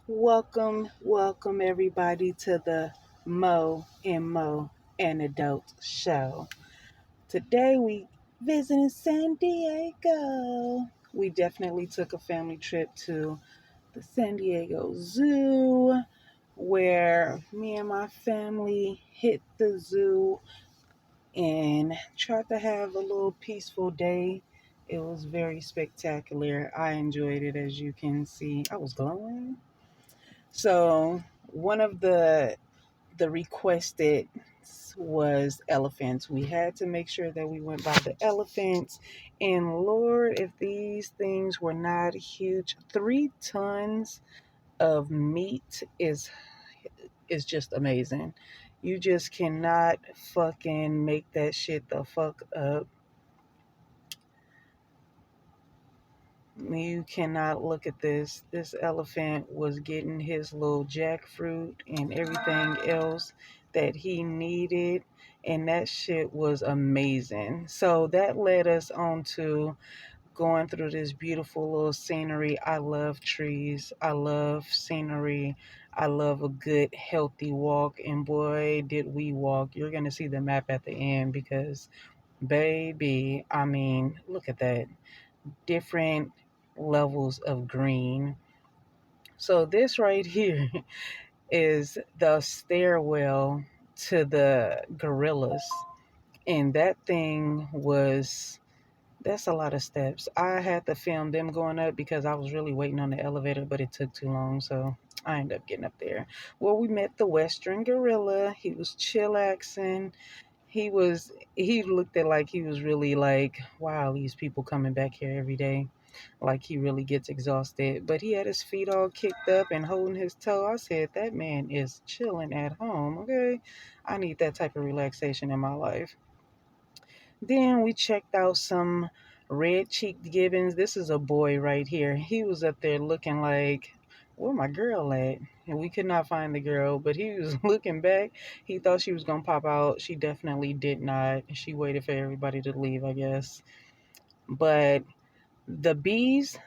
Welcome everybody to the Mo Antidote Show. Today we visiting San Diego. We definitely took a family trip to the San Diego Zoo where me and my family hit the zoo and tried to have a little peaceful day. It was very spectacular. I enjoyed it, as you can see. I was glowing. So one of the requested was elephants. We had to make sure that we went by the elephants. And Lord, if these things were not huge, 3 tons of meat is just amazing. You just cannot fucking make that shit the fuck up. You cannot look at this. This elephant was getting his little jackfruit and everything else that he needed, and that shit was amazing. So that led us on to going through this beautiful little scenery. I love trees. I love scenery. I love a good, healthy walk. And boy, did we walk. You're going to see the map at the end because, baby, I mean, look at that. Different levels of green. So this right here is the stairwell to the gorillas. And that thing was, that's a lot of steps. I had to film them going up because I was really waiting on the elevator, but it took too long. So I ended up getting up there. Well, we met the Western gorilla. He was chillaxing. He looked at like he was really like, wow, these people coming back here every day. Like he really gets exhausted. But he had his feet all kicked up and holding his toe. I said, that man is chilling at home, okay? I need that type of relaxation in my life. Then we checked out some red-cheeked gibbons. This is a boy right here. He was up there looking like, where my girl at? And we could not find the girl, but he was looking back. He thought she was going to pop out. She definitely did not. She waited for everybody to leave, I guess. But the bees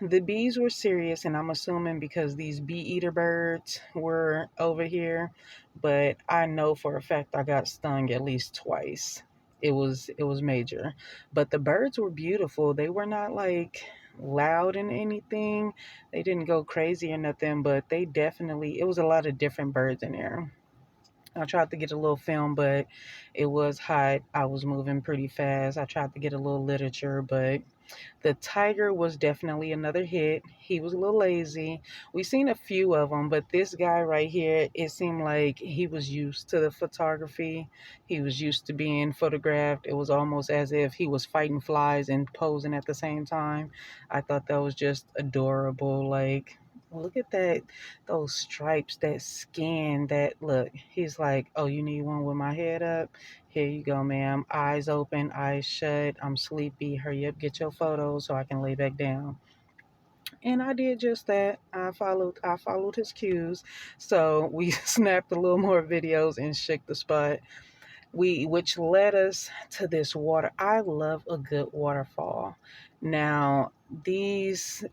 were serious, and I'm assuming because these bee eater birds were over here, but I know for a fact I got stung at least twice. It was major. But the birds were beautiful. They were not like loud and anything. They didn't go crazy or nothing, but they definitely, it was a lot of different birds in there. I tried to get a little film, but it was hot. I was moving pretty fast. I tried to get a little literature, but the tiger was definitely another hit. He was a little lazy. We seen a few of them, but this guy right here, it seemed like he was used to the photography. He was used to being photographed. It was almost as if he was fighting flies and posing at the same time. I thought that was just adorable. Like, look at that, those stripes, that skin, that look. He's like, oh, you need one with my head up? Here you go, ma'am. Eyes open, eyes shut. I'm sleepy. Hurry up, get your photos so I can lay back down. And I did just that. I followed his cues. So we snapped a little more videos and shook the spot. Which led us to this water. I love a good waterfall. Now, these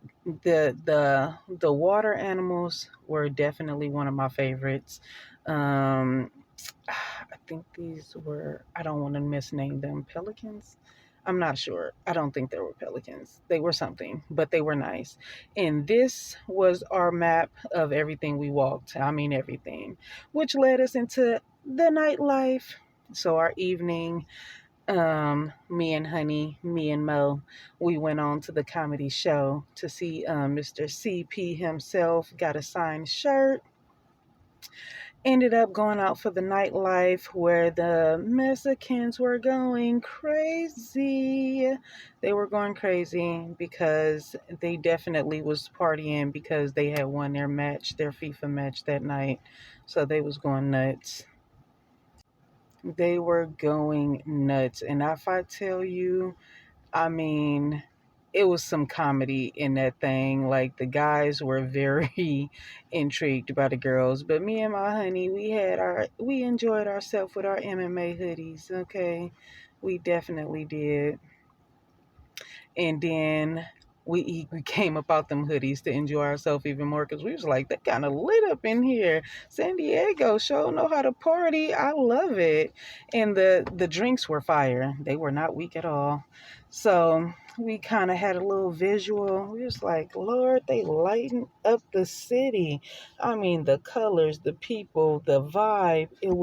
the water animals were definitely one of my favorites. Um I think these were, I don't want to misname them, pelicans. I'm not sure. I don't think they were pelicans. They were something, but they were nice. And this was our map of everything we walked. I mean, everything, which led us into the nightlife. So our evening, me and Honey, me and Mo, we went on to the comedy show to see Mr. CP himself. Got a signed shirt. Ended up going out for the nightlife where the Mexicans were going crazy. They were going crazy because they definitely was partying because they had won their match, their FIFA match that night. So they was going nuts. They were going nuts. And if I tell you, I mean, it was some comedy in that thing. Like the guys were very intrigued by the girls, but me and my honey, we enjoyed ourselves with our MMA hoodies. Okay, we definitely did. And then we came up out them hoodies to enjoy ourselves even more because we was like, they kind of lit up in here. San Diego sure know how to party. I love it. And the drinks were fire. They were not weak at all. So we kind of had a little visual. We was like, Lord, they lighten up the city. I mean, the colors, the people, the vibe. It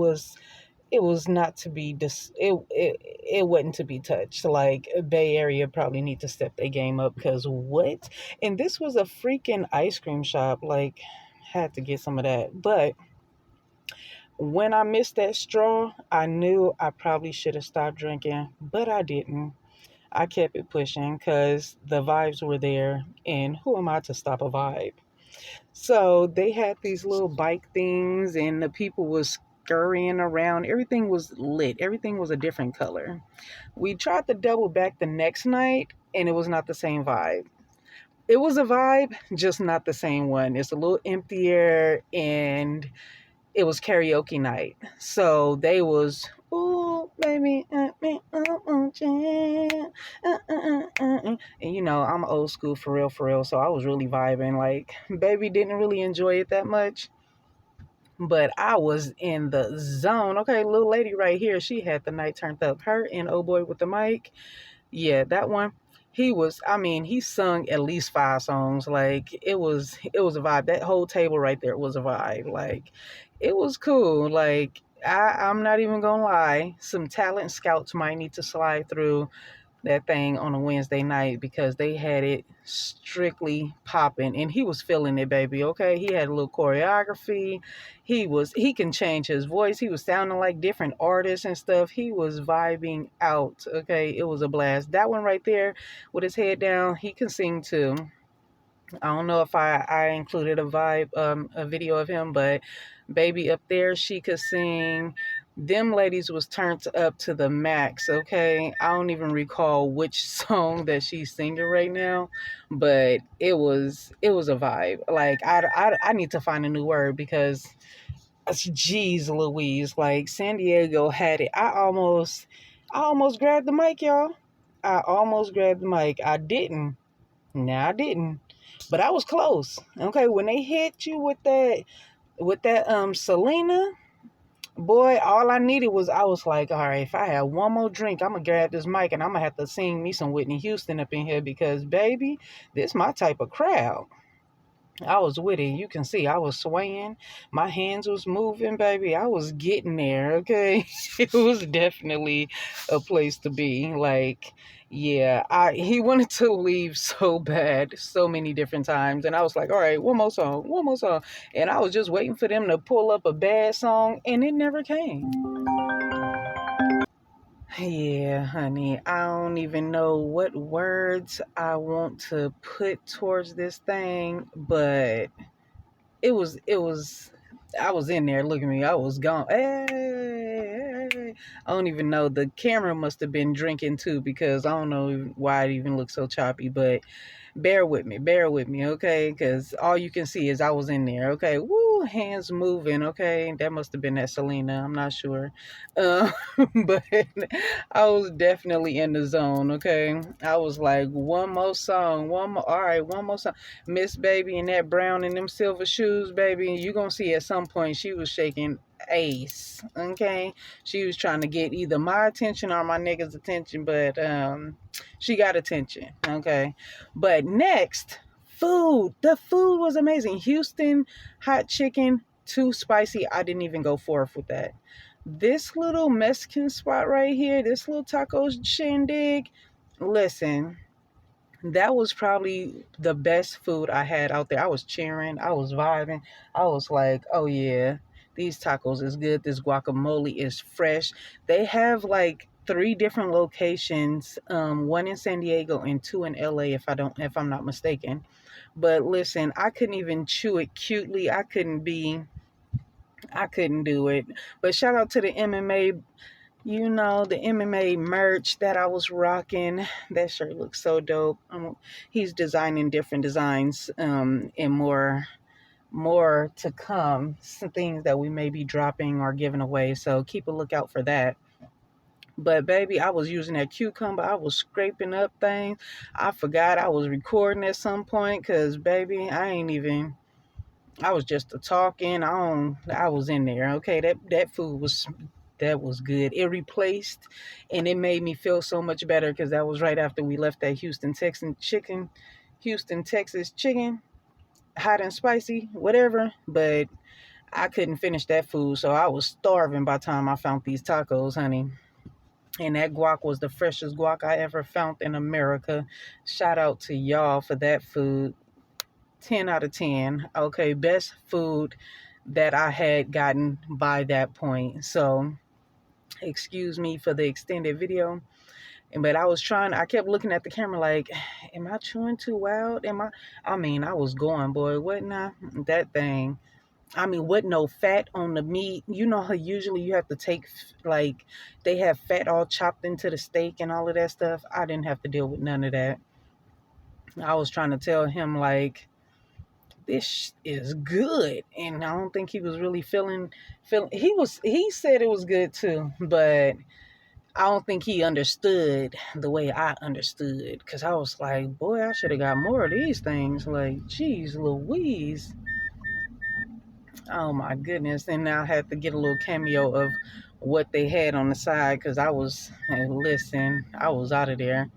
was not to be it wasn't to be touched. Like Bay Area probably need to step their game up because what? And this was a freaking ice cream shop. Like had to get some of that. But when I missed that straw, I knew I probably should have stopped drinking, but I didn't. I kept it pushing because the vibes were there, and who am I to stop a vibe? So they had these little bike things, and the people was scurrying around. Everything was lit. Everything was a different color. We tried to double back the next night, and it was not the same vibe. It was a vibe, just not the same one. It's a little emptier, and it was karaoke night. So they was, ooh, baby, want you. And I'm old school for real. So I was really vibing. Like, baby didn't really enjoy it that much, but I was in the zone. Okay, little lady right here, she had the night turned up. Her and old boy with the mic. Yeah, that one. He sung at least 5 songs. Like it was a vibe. That whole table right there was a vibe. Like it was cool. Like I'm not even gonna lie. Some talent scouts might need to slide through that thing on a Wednesday night because they had it strictly popping and he was feeling it, baby. Okay. He had a little choreography. He can change his voice. He was sounding like different artists and stuff. He was vibing out. Okay. It was a blast. That one right there with his head down, he can sing too. I don't know if I included a video of him, but baby up there, she could sing. Them ladies was turned up to the max, okay? I don't even recall which song that she's singing right now, but it was a vibe. Like I need to find a new word because geez Louise, like San Diego had it. I almost grabbed the mic, y'all. I almost grabbed the mic. I didn't. No, I didn't. But I was close. Okay, when they hit you with that Selena, boy, all I needed was I was like, all right, if I have one more drink, I'm gonna grab this mic and I'm gonna have to sing me some Whitney Houston up in here because baby, this my type of crowd. I was with it. You can see I was swaying. My hands was moving, baby. I was getting there, okay? It was definitely a place to be. Like, yeah, he wanted to leave so bad, so many different times. And I was like, all right, one more song, one more song. And I was just waiting for them to pull up a bad song, and it never came. Yeah, honey, I don't even know what words I want to put towards this thing, but it was I was in there. Look at me. I was gone. Hey. I don't even know. The camera must have been drinking too because I don't know why it even looks so choppy, but bear with me, okay? Because all you can see is I was in there, okay? Woo, hands moving, okay? That must have been that Selena, I'm not sure. Uh, but I was definitely in the zone, okay? I was like, one more song, all right, one more song. Miss Baby in that brown and them silver shoes, baby, you gonna see at some point she was shaking ace, okay? She was trying to get either my attention or my nigga's attention, but she got attention, okay? But next, food. The food was amazing. Houston hot chicken, too spicy. I didn't even go forth with that. This little Mexican spot right here, this little taco shindig, listen, that was probably the best food I had out there. I was cheering, I was vibing. I was like, oh yeah, these tacos is good. This guacamole is fresh. They have like 3 different locations, one in San Diego and 2 in LA if I'm not mistaken. But listen, I couldn't even chew it cutely. I couldn't do it. But shout out to the MMA, the MMA merch that I was rocking. That shirt looks so dope. He's designing different designs, and more to come. Some things that we may be dropping or giving away. So keep a lookout for that. But baby, I was using that cucumber. I was scraping up things. I forgot I was recording at some point because baby, I was just a talking. I was in there. Okay, that food was good. It replaced, and it made me feel so much better because that was right after we left that Houston, Texas chicken, hot and spicy, whatever. But I couldn't finish that food, so I was starving by the time I found these tacos, honey. And that guac was the freshest guac I ever found in America. Shout out to y'all for that food. 10 out of 10. Okay, best food that I had gotten by that point. So, excuse me for the extended video. But I kept looking at the camera like, am I chewing too loud? I was going, boy, what now? That thing. With no fat on the meat. You know how usually you have to take, like, they have fat all chopped into the steak and all of that stuff. I didn't have to deal with none of that. I was trying to tell him, like, this is good. And I don't think he was really he said it was good too, but I don't think he understood the way I understood. Because I was like, boy, I should have got more of these things. Like, geez Louise. Oh my goodness. And I had to get a little cameo of what they had on the side because listen, I was out of there.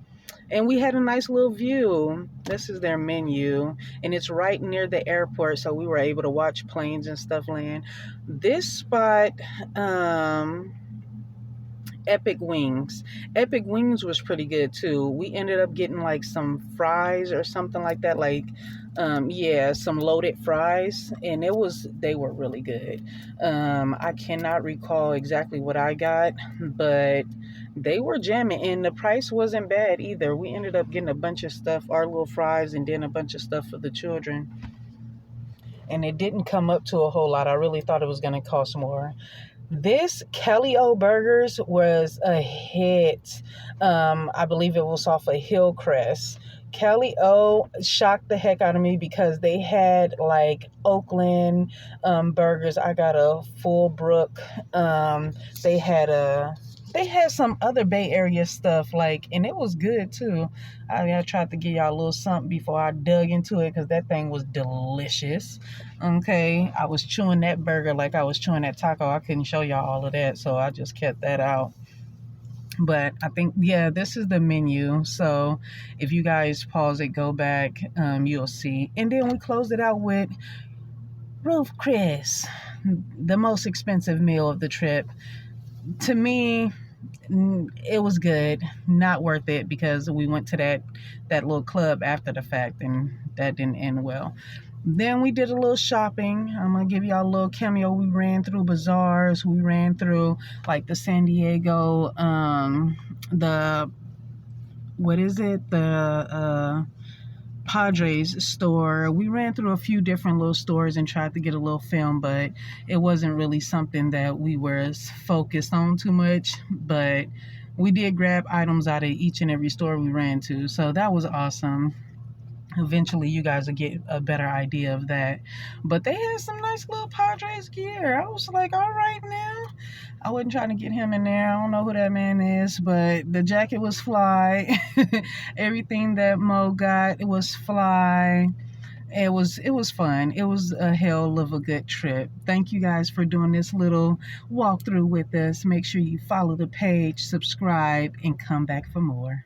And we had a nice little view. This is their menu, and it's right near the airport, so we were able to watch planes and stuff land. This spot, Epic Wings. Epic Wings was pretty good too. We ended up getting like some fries or something like that, like some loaded fries, and they were really good. I cannot recall exactly what I got, but they were jamming, and the price wasn't bad either. We ended up getting a bunch of stuff, our little fries, and then a bunch of stuff for the children. And it didn't come up to a whole lot. I really thought it was going to cost more. This Kelly O Burgers was a hit. I believe it was off of Hillcrest. Kelly O shocked the heck out of me because they had like Oakland burgers. I got a Fullbrook. They had some other Bay Area stuff, like, and it was good too. I tried to give y'all a little something before I dug into it because that thing was delicious. Okay, I was chewing that burger like I was chewing that taco. I couldn't show y'all all of that, so I just kept that out. But I think, yeah, this is the menu. So if you guys pause it, go back, you'll see. And then we closed it out with Ruth Chris, the most expensive meal of the trip. To me, it was good, not worth it because we went to that little club after the fact and that didn't end well. Then we did a little shopping. I'm gonna give y'all a little cameo. We ran through bazaars. We ran through like the San Diego, the Padres store. We ran through a few different little stores and tried to get a little film, but it wasn't really something that we were focused on too much. But we did grab items out of each and every store we ran to, so that was awesome. Eventually you guys will get a better idea of that. But they had some nice little Padres gear. I was like, all right now. I wasn't trying to get him in there. I don't know who that man is, but the jacket was fly. Everything that Mo got, it was fly. It was fun. It was a hell of a good trip. Thank you guys for doing this little walkthrough with us. Make sure you follow the page, subscribe, and come back for more.